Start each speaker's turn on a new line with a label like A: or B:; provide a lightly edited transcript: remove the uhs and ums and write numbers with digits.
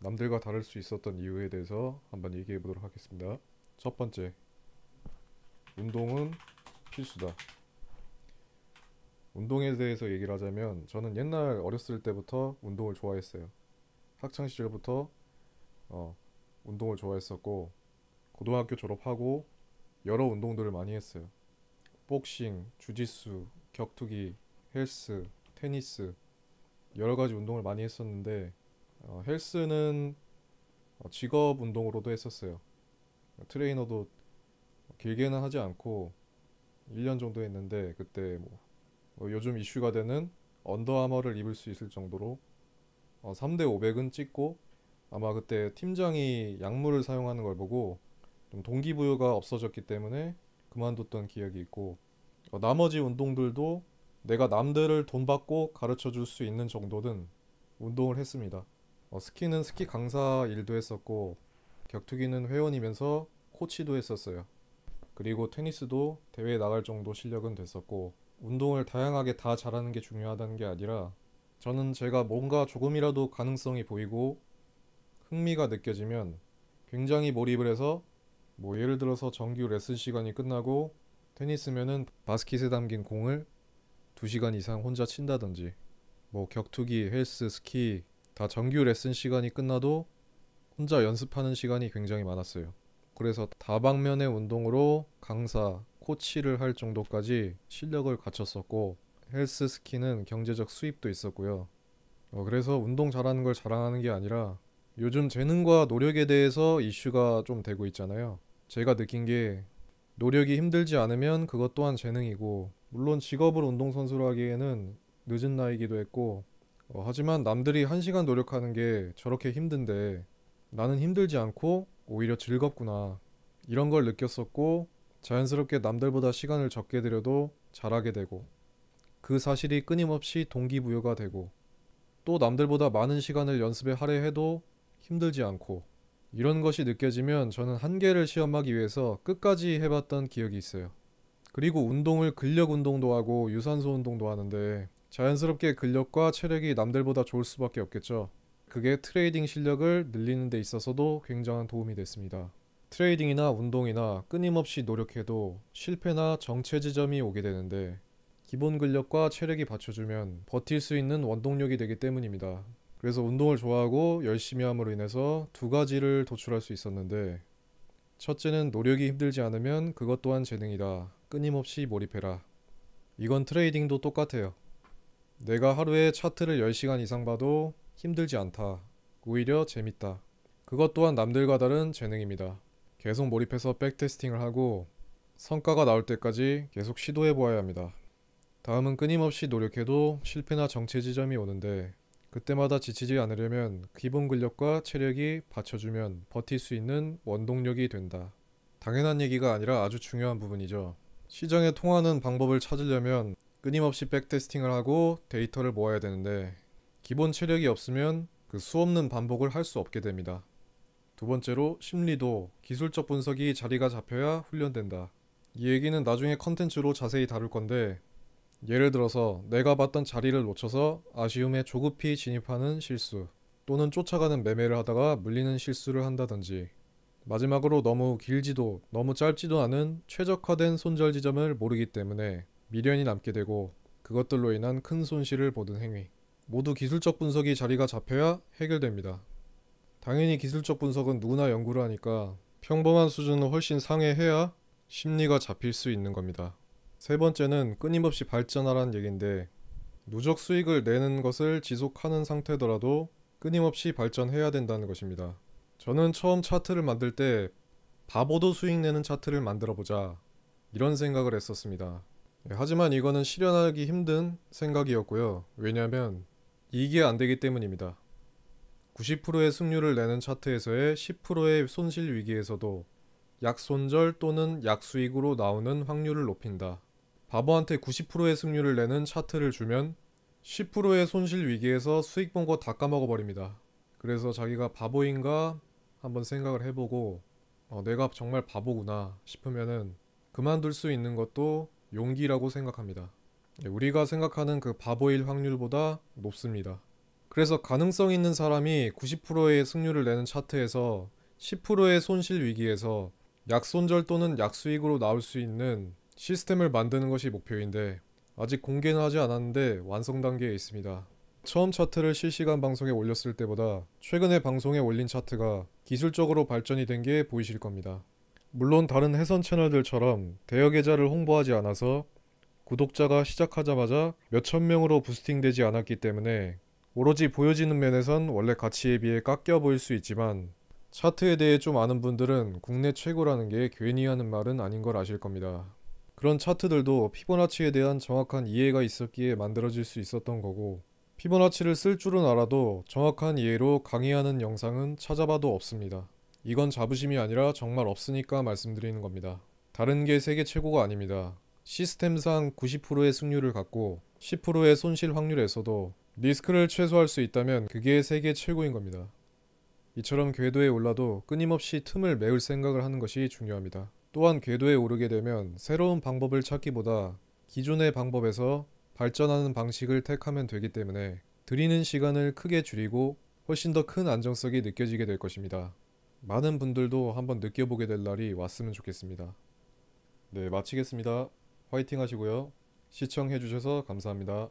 A: 남들과 다를 수 있었던 이유에 대해서 한번 얘기해 보도록 하겠습니다. 첫 번째, 운동은 필수다. 운동에 대해서 얘기를 하자면 저는 옛날 어렸을 때부터 운동을 좋아했어요. 학창 시절부터 어, 운동을 좋아했었고 고등학교 졸업하고 여러 운동들을 많이 했어요. 복싱, 주짓수, 격투기, 헬스, 테니스 여러 가지 운동을 많이 했었는데 헬스는 직업 운동으로도 했었어요. 트레이너도 길게는 하지 않고 1년 정도 했는데 그때 요즘 이슈가 되는 언더아머를 입을 수 있을 정도로 3대 500은 찍고 아마 그때 팀장이 약물을 사용하는 걸 보고 좀 동기부여가 없어졌기 때문에 그만뒀던 기억이 있고 나머지 운동들도 내가 남들을 돈 받고 가르쳐 줄 수 있는 정도는 운동을 했습니다. 스키는 스키 강사 일도 했었고 격투기는 회원이면서 코치도 했었어요. 그리고 테니스도 대회에 나갈 정도 실력은 됐었고 운동을 다양하게 다 잘하는 게 중요하다는 게 아니라 저는 제가 뭔가 조금이라도 가능성이 보이고 흥미가 느껴지면 굉장히 몰입을 해서 예를 들어서 정규 레슨 시간이 끝나고 테니스면은 바스켓에 담긴 공을 2시간 이상 혼자 친다든지 격투기, 헬스, 스키 다 정규 레슨 시간이 끝나도 혼자 연습하는 시간이 굉장히 많았어요. 그래서 다방면의 운동으로 강사, 코치를 할 정도까지 실력을 갖췄었고 헬스, 스키는 경제적 수입도 있었고요. 그래서 운동 잘하는 걸 자랑하는 게 아니라 요즘 재능과 노력에 대해서 이슈가 좀 되고 있잖아요. 제가 느낀 게 노력이 힘들지 않으면 그것 또한 재능이고 물론 직업을 운동선수로 하기에는 늦은 나이기도 했고 하지만 남들이 1시간 노력하는 게 저렇게 힘든데 나는 힘들지 않고 오히려 즐겁구나 이런 걸 느꼈었고 자연스럽게 남들보다 시간을 적게 들여도 잘하게 되고 그 사실이 끊임없이 동기부여가 되고 또 남들보다 많은 시간을 연습에 할애해도 힘들지 않고 이런 것이 느껴지면 저는 한계를 시험하기 위해서 끝까지 해봤던 기억이 있어요. 그리고 운동을 근력 운동도 하고 유산소 운동도 하는데 자연스럽게 근력과 체력이 남들보다 좋을 수밖에 없겠죠. 그게 트레이딩 실력을 늘리는 데 있어서도 굉장한 도움이 됐습니다. 트레이딩이나 운동이나 끊임없이 노력해도 실패나 정체 지점이 오게 되는데 기본 근력과 체력이 받쳐주면 버틸 수 있는 원동력이 되기 때문입니다. 그래서 운동을 좋아하고 열심히 함으로 인해서 2가지를 도출할 수 있었는데 첫째는 노력이 힘들지 않으면 그것 또한 재능이다. 끊임없이 몰입해라. 이건 트레이딩도 똑같아요. 내가 하루에 차트를 10시간 이상 봐도 힘들지 않다. 오히려 재밌다. 그것 또한 남들과 다른 재능입니다. 계속 몰입해서 백테스팅을 하고 성과가 나올 때까지 계속 시도해 보아야 합니다. 다음은 끊임없이 노력해도 실패나 정체 지점이 오는데 그때마다 지치지 않으려면 기본 근력과 체력이 받쳐주면 버틸 수 있는 원동력이 된다. 당연한 얘기가 아니라 아주 중요한 부분이죠. 시장에 통하는 방법을 찾으려면 끊임없이 백테스팅을 하고 데이터를 모아야 되는데 기본 체력이 없으면 그 수없는 반복을 할 수 없게 됩니다. 두 번째로 심리도 기술적 분석이 자리가 잡혀야 훈련된다. 이 얘기는 나중에 컨텐츠로 자세히 다룰 건데 예를 들어서 내가 봤던 자리를 놓쳐서 아쉬움에 조급히 진입하는 실수 또는 쫓아가는 매매를 하다가 물리는 실수를 한다든지 마지막으로 너무 길지도 너무 짧지도 않은 최적화된 손절 지점을 모르기 때문에 미련이 남게 되고 그것들로 인한 큰 손실을 보는 행위 모두 기술적 분석이 자리가 잡혀야 해결됩니다. 당연히 기술적 분석은 누구나 연구를 하니까 평범한 수준을 훨씬 상회해야 심리가 잡힐 수 있는 겁니다. 세 번째는 끊임없이 발전하라는 얘기인데 누적 수익을 내는 것을 지속하는 상태더라도 끊임없이 발전해야 된다는 것입니다. 저는 처음 차트를 만들 때 바보도 수익 내는 차트를 만들어 보자 이런 생각을 했었습니다. 하지만 이거는 실현하기 힘든 생각이었고요. 왜냐하면 이익이 안 되기 때문입니다. 90%의 승률을 내는 차트에서의 10%의 손실 위기에서도 약손절 또는 약수익으로 나오는 확률을 높인다. 바보한테 90%의 승률을 내는 차트를 주면 10%의 손실 위기에서 수익 본 거 다 까먹어 버립니다. 그래서 자기가 바보인가 한번 생각을 해보고 내가 정말 바보구나 싶으면은 그만둘 수 있는 것도 용기라고 생각합니다. 우리가 생각하는 그 바보일 확률보다 높습니다. 그래서 가능성 있는 사람이 90%의 승률을 내는 차트에서 10%의 손실 위기에서 약손절 또는 약수익으로 나올 수 있는 시스템을 만드는 것이 목표인데 아직 공개는 하지 않았는데 완성 단계에 있습니다. 처음 차트를 실시간 방송에 올렸을 때보다 최근에 방송에 올린 차트가 기술적으로 발전이 된 게 보이실 겁니다. 물론 다른 해선 채널들처럼 대여 계좌를 홍보하지 않아서 구독자가 시작하자마자 몇천 명으로 부스팅되지 않았기 때문에 오로지 보여지는 면에선 원래 가치에 비해 깎여 보일 수 있지만 차트에 대해 좀 아는 분들은 국내 최고라는 게 괜히 하는 말은 아닌 걸 아실 겁니다. 그런 차트들도 피보나치에 대한 정확한 이해가 있었기에 만들어질 수 있었던 거고 피보나치를 쓸 줄은 알아도 정확한 이해로 강의하는 영상은 찾아봐도 없습니다. 이건 자부심이 아니라 정말 없으니까 말씀드리는 겁니다. 다른 게 세계 최고가 아닙니다. 시스템상 90%의 승률을 갖고 10%의 손실 확률에서도 리스크를 최소화할 수 있다면 그게 세계 최고인 겁니다. 이처럼 궤도에 올라도 끊임없이 틈을 메울 생각을 하는 것이 중요합니다. 또한 궤도에 오르게 되면 새로운 방법을 찾기보다 기존의 방법에서 발전하는 방식을 택하면 되기 때문에 들이는 시간을 크게 줄이고 훨씬 더 큰 안정성이 느껴지게 될 것입니다. 많은 분들도 한번 느껴보게 될 날이 왔으면 좋겠습니다. 네, 마치겠습니다. 화이팅 하시고요. 시청해주셔서 감사합니다.